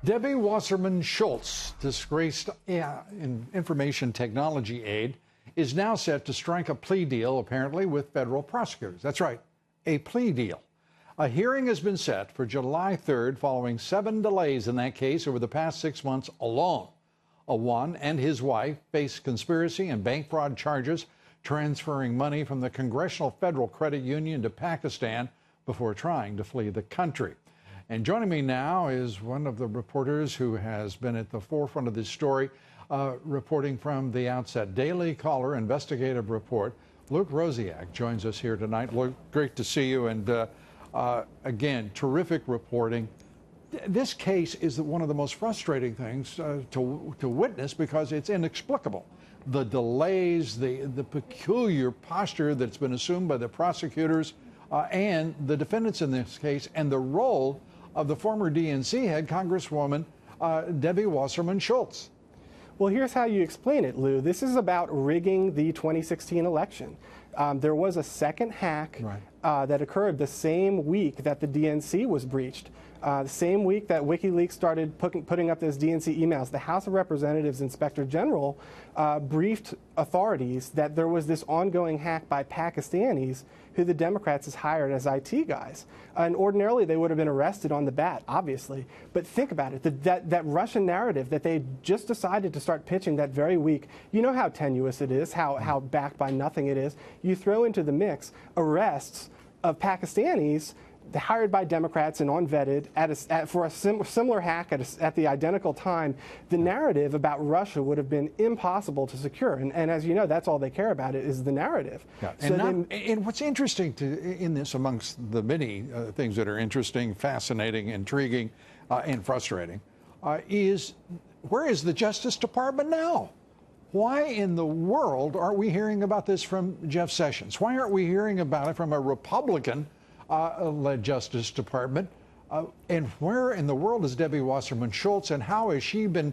Debbie Wasserman Schultz, disgraced information technology aide, is now set to strike a plea deal, apparently, with federal prosecutors. That's right, a plea deal. A hearing has been set for July 3rd following 7 delays in that case over the past 6 months alone. Awan and his wife face conspiracy and bank fraud charges, transferring money from the Congressional Federal Credit Union to Pakistan before trying to flee the country. And joining me now is one of the reporters who has been at the forefront of this story, reporting from the outset. Daily Caller investigative report. Luke Rosiak joins us here tonight. Luke, great to see you. And again, terrific reporting. This case is one of the most frustrating things to witness because it's inexplicable. The delays, the peculiar posture that's been assumed by the prosecutors and the defendants in this case, and the role of the former DNC head, Congresswoman Debbie Wasserman Schultz. Well, here's how you explain it, Lou. This is about rigging the 2016 election. There was a second hack that occurred the same week that the DNC was breached. The same week that WikiLeaks started putting up those DNC emails, the House of Representatives Inspector General briefed authorities that there was this ongoing hack by Pakistanis who the Democrats has hired as IT guys. And ordinarily they would have been arrested on the bat, obviously. But think about it, that Russian narrative that they just decided to start pitching that very week, you know how tenuous it is, how backed by nothing it is. You throw into the mix arrests of Pakistanis hired by Democrats and unvetted for a similar hack at the identical time. The narrative about Russia would have been impossible to secure. And as you know, that's all they care about is the narrative. Yeah. And what's interesting in this, amongst the many things that are interesting, fascinating, intriguing, and frustrating, is where is the Justice Department now? Why in the world aren't we hearing about this from Jeff Sessions? Why aren't we hearing about it from a Republican led Justice Department? And where in the world is Debbie Wasserman Schultz, and how has she been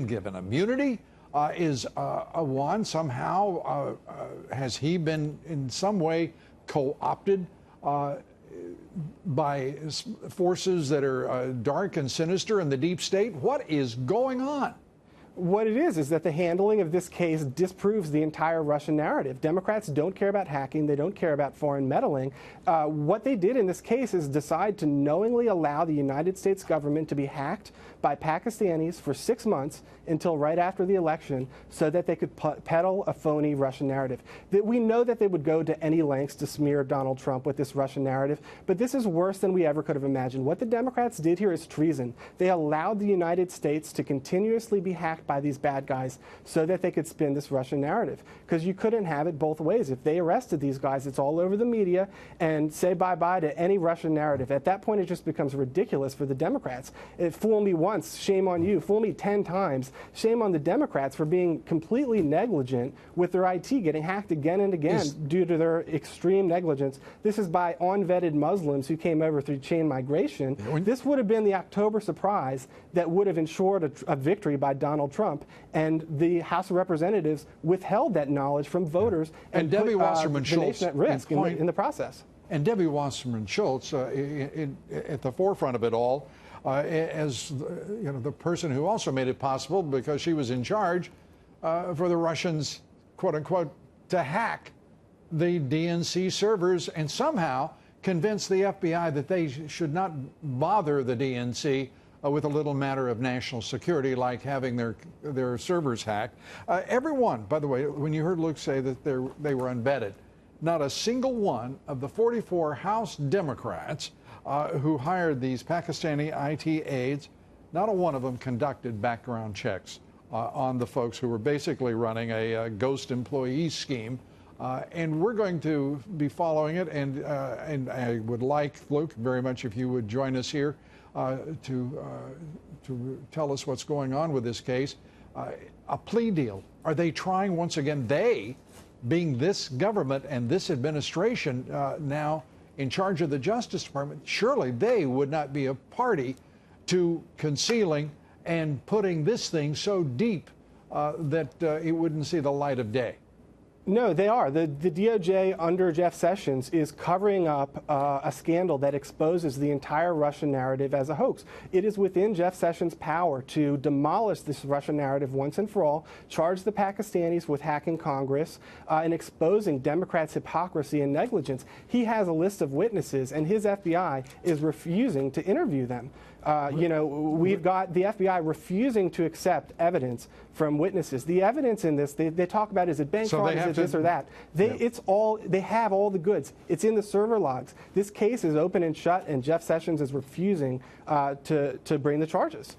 given immunity? Is Awan somehow, has he been in some way co-opted by forces that are dark and sinister in the deep state? What is going on? What it is that the handling of this case disproves the entire Russian narrative. Democrats don't care about hacking. They don't care about foreign meddling. What they did in this case is decide to knowingly allow the United States government to be hacked by Pakistanis for 6 months until right after the election so that they could peddle a phony Russian narrative. That we know that they would go to any lengths to smear Donald Trump with this Russian narrative, but this is worse than we ever could have imagined. What the Democrats did here is treason. They allowed the United States to continuously be hacked by these bad guys so that they could spin this Russian narrative, because you couldn't have it both ways. If they arrested these guys, it's all over the media, and say bye-bye to any Russian narrative. At that point, it just becomes ridiculous for the Democrats. Fool me once, shame on you. Fool me 10 times, shame on the Democrats for being completely negligent with their IT getting hacked again and again due to their extreme negligence. This is by unvetted Muslims who came over through chain migration. This would have been the October surprise that would have ensured a victory by Donald Trump, and the House of Representatives withheld that knowledge from voters and Debbie put Wasserman the Schultz nation at risk in the process. And Debbie Wasserman Schultz, at the forefront of it all, as the person who also made it possible, because she was in charge for the Russians, quote unquote, to hack the DNC servers and somehow convince the FBI that they should not bother the DNC with a little matter of national security, like having their servers hacked. Everyone, by the way, when you heard Luke say that they were unvetted, not a single one of the 44 House Democrats who hired these Pakistani IT aides, not a one of them conducted background checks on the folks who were basically running a ghost employee scheme. And we're going to be following it, and I would like, Luke, very much if you would join us here to tell us what's going on with this case. A plea deal. Are they trying once again, they being this government and this administration now in charge of the Justice Department, surely they would not be a party to concealing and putting this thing so deep that it wouldn't see the light of day? No, they are. The DOJ under Jeff Sessions is covering up a scandal that exposes the entire Russian narrative as a hoax. It is within Jeff Sessions' power to demolish this Russian narrative once and for all, charge the Pakistanis with hacking Congress and exposing Democrats' hypocrisy and negligence. He has a list of witnesses, and his FBI is refusing to interview them. We've got the FBI refusing to accept evidence from witnesses. The evidence in this, they talk about, is it bank fraud, is it this or that? They have all the goods. It's in the server logs. This case is open and shut, and Jeff Sessions is refusing to bring the charges.